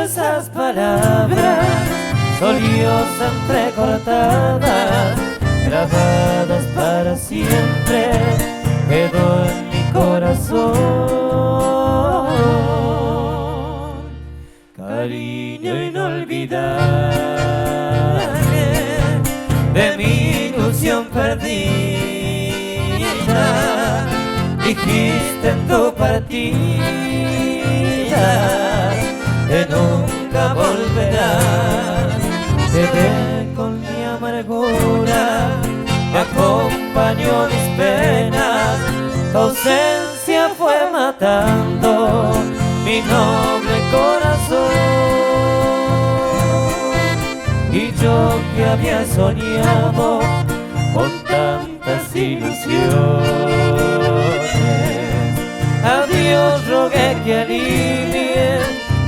esas palabras soliosas entrecortadas, grabadas para siempre, quedó en mi corazón. Cariño inolvidable de mi ilusión perdida, dijiste en tu partida que nunca volverás. Quedé con mi amargura, me acompañó mis penas, tu ausencia fue matando mi noble corazón. Y yo que había soñado con tantas ilusiones, a Dios rogué que alivie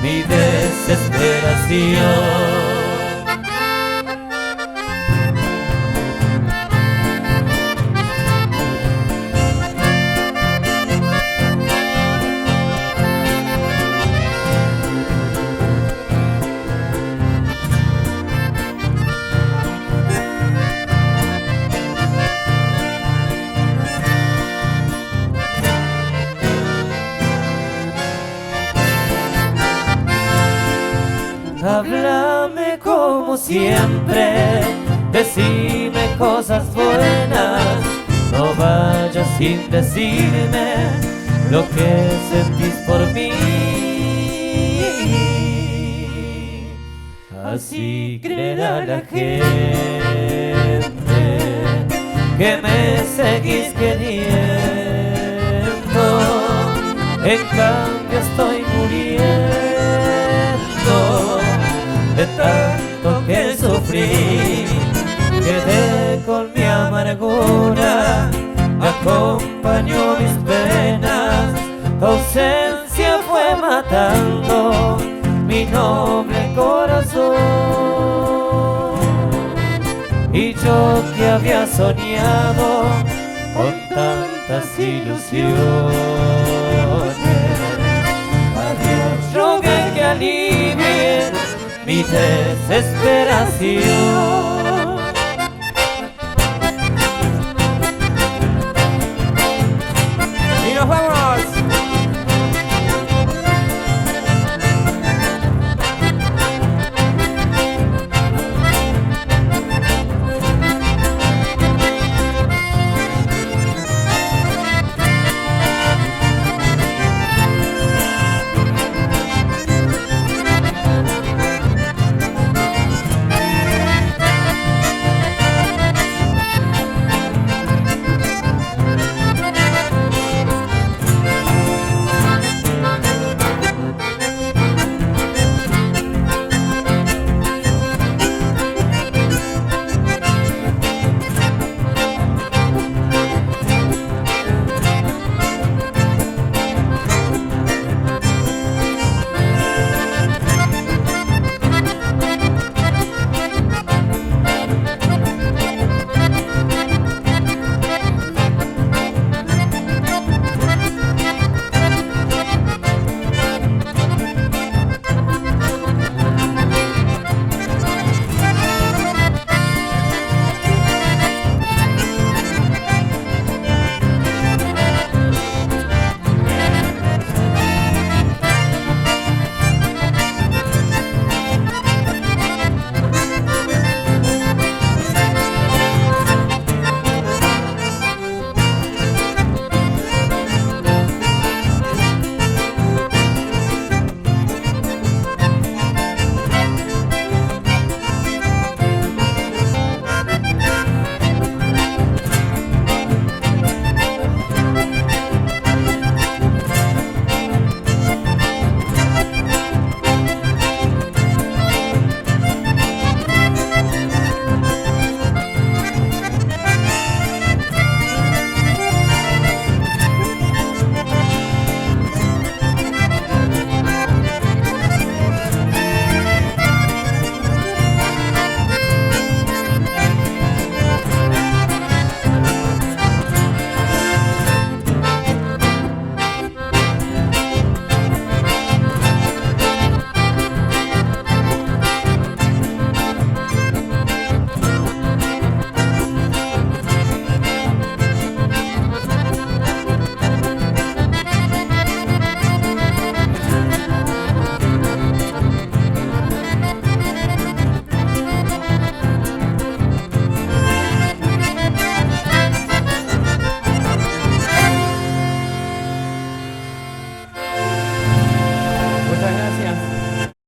mi desesperación. Háblame como siempre, decime cosas buenas, no vayas sin decirme lo que sentís por mí. Así creerá la gente que me seguís queriendo, en cambio estoy muriendo de tanto que sufrí. Quedé con mi amargura, me acompañó mis penas, tu ausencia fue matando mi noble corazón. Y yo que había soñado con tantas ilusiones, a Dios rogué que alivie mi desesperación.